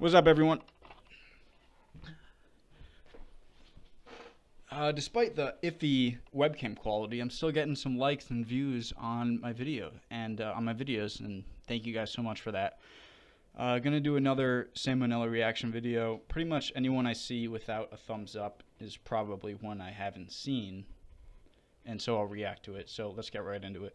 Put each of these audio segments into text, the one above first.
What's up, everyone? Despite the iffy webcam quality, I'm still getting some likes and views on my video and on my videos, and thank you guys so much for that. Gonna do another salmonella reaction video. Pretty much anyone I see without a thumbs up is probably one I haven't seen, and so I'll react to it. So let's get right into it.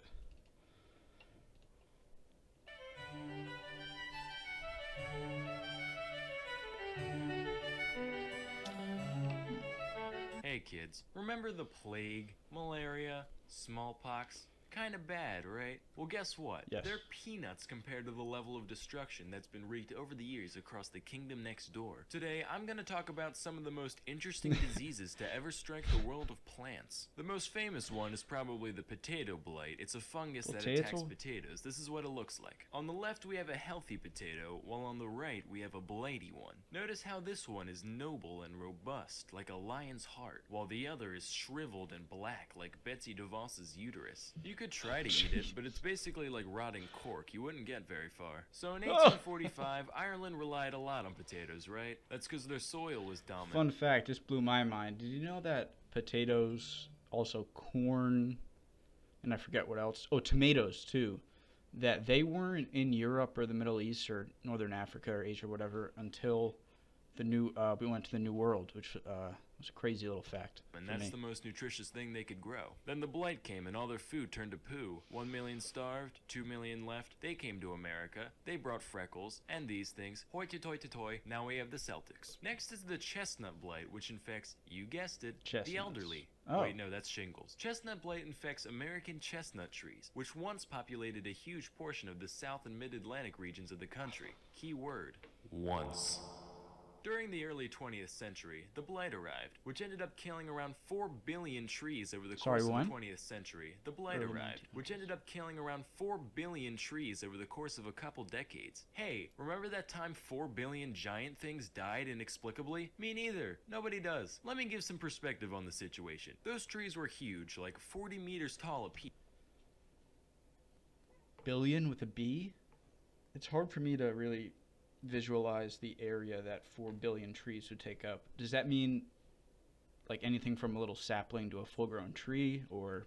Hey kids, remember the plague, malaria, smallpox? Kinda bad, right? Well, guess what? Yes. They're peanuts compared to the level of destruction that's been wreaked over the years across the kingdom next door. Today, I'm gonna talk about some of the most interesting diseases to ever strike the world of plants. The most famous one is probably the potato blight. It's a fungus that attacks potatoes. This is what it looks like. On the left, we have a healthy potato, while on the right, we have a blighty one. Notice how this one is noble and robust, like a lion's heart, while the other is shriveled and black, like Betsy DeVos's uterus. You could try to eat it, but it's basically like rotting cork. You wouldn't get very far. So in 1845, Ireland relied a lot on potatoes, right? That's because their soil was dominant. Fun fact, this blew my mind. Did you know that potatoes, also corn, and I forget what else. Oh, tomatoes too. That they weren't in Europe or the Middle East or Northern Africa or Asia or whatever until we went to the New World, which was a crazy little fact. And that's the most nutritious thing they could grow. Then the blight came and all their food turned to poo. 1 million starved, 2 million left. They came to America. They brought freckles and these things. Hoity-toity-toy. Now we have the Celtics. Next is the chestnut blight, which infects, you guessed it, Chestnuts. the elderly. Oh. Wait, no, that's shingles. Chestnut blight infects American chestnut trees, which once populated a huge portion of the South and Mid-Atlantic regions of the country. Key word, once. During the early 20th century, the blight arrived, which ended up killing around 4 billion trees over the course of the 20th century. The blight arrived, which ended up killing around 4 billion trees over the course of a couple decades. Hey, remember that time 4 billion giant things died inexplicably? Me neither. Nobody does. Let me give some perspective on the situation. Those trees were huge, like 40 meters tall apiece. Billion with a B? It's hard for me to really visualize the area that 4 billion trees would take up. Does that mean like anything from a little sapling to a full-grown tree, or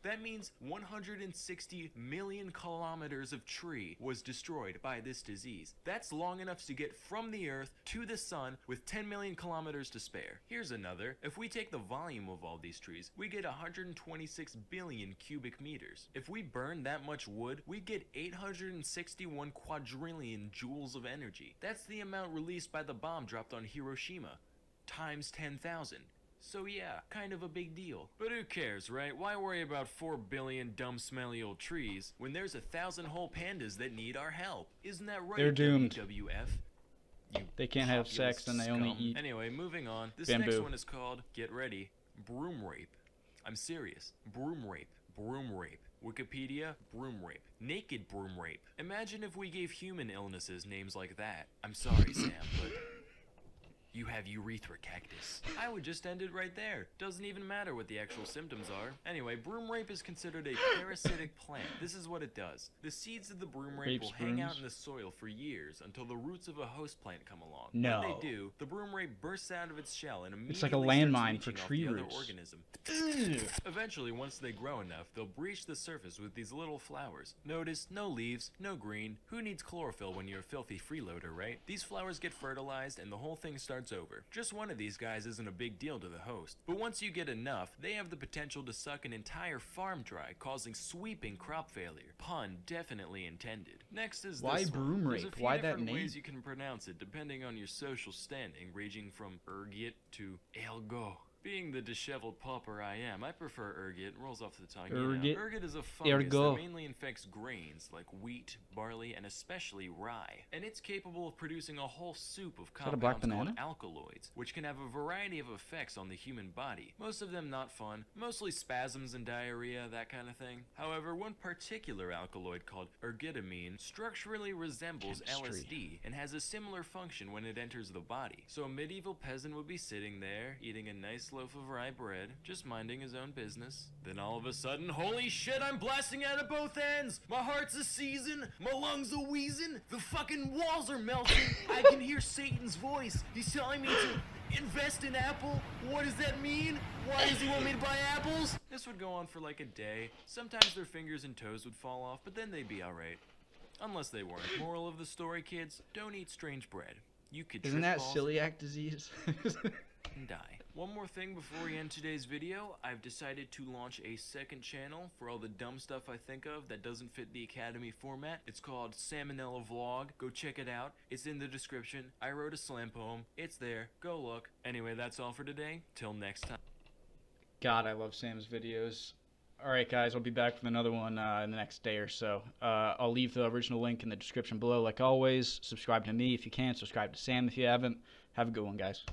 That means 160 million kilometers of tree was destroyed by this disease. That's long enough to get from the earth to the sun with 10 million kilometers to spare. Here's another. If we take the volume of all these trees, we get 126 billion cubic meters. If we burn that much wood, we get 861 quadrillion joules of energy. That's the amount released by the bomb dropped on Hiroshima, times 10,000. So yeah, kind of a big deal. But who cares, right? Why worry about 4 billion dumb smelly old trees when there's 1,000 whole pandas that need our help? Isn't that right, they're doomed. WWF? They can't have sex and they only eat Anyway, moving on. This bamboo. next one is called, get ready, broom rape. I'm serious. Broom rape. Broom rape. Wikipedia, broom rape. Naked broom rape. Imagine if we gave human illnesses names like that. I'm sorry, Sam, but you have urethra cactus. I would just end it right there. Doesn't even matter what the actual symptoms are. Anyway, broom rape is considered a parasitic plant. This is what it does. The seeds of the broom rape will hang out in the soil for years until the roots of a host plant come along. No. When they do, the broom rape bursts out of its shell and immediately It's like a landmine for tree roots. Organism. Eventually, once they grow enough, they'll breach the surface with these little flowers. Notice, no leaves, no green. Who needs chlorophyll when you're a filthy freeloader, right? These flowers get fertilized and the whole thing starts over. Just one of these guys isn't a big deal to the host, but once you get enough, they have the potential to suck an entire farm dry, causing sweeping crop failure. Pun definitely intended. Next is why this broom one. rape? There's a few Why that different name? ways you can pronounce it depending on your social standing, ranging from ergot to elgo. Being the disheveled pauper I am, I prefer ergot. It rolls off the tongue. Ergot. Ergot is a fungus that mainly infects grains like wheat, barley, and especially rye. And it's capable of producing a whole soup of compounds called alkaloids, which can have a variety of effects on the human body. Most of them not fun, mostly spasms and diarrhea, that kind of thing. However, one particular alkaloid called ergotamine structurally resembles LSD and has a similar function when it enters the body. So a medieval peasant would be sitting there, eating a nice loaf of rye bread, just minding his own business. Then all of a sudden, holy shit, I'm blasting out of both ends! My heart's a seizing, my lungs a wheezing, the fucking walls are melting, I can hear Satan's voice. He's telling me to invest in Apple? What does that mean? Why does he want me to buy apples? This would go on for like a day. Sometimes their fingers and toes would fall off, but then they'd be alright. Unless they weren't. Moral of the story, kids, don't eat strange bread. You could Isn't trip that balls celiac disease? and die. One more thing before we end today's video, I've decided to launch a second channel for all the dumb stuff I think of that doesn't fit the Academy format. It's called Salmonella Vlog. Go check it out. It's in the description. I wrote a slam poem. It's there. Go look. Anyway, that's all for today. Till next time. God, I love Sam's videos. Alright guys, I'll be back with another one in the next day or so. I'll leave the original link in the description below like always. Subscribe to me if you can. Subscribe to Sam if you haven't. Have a good one, guys.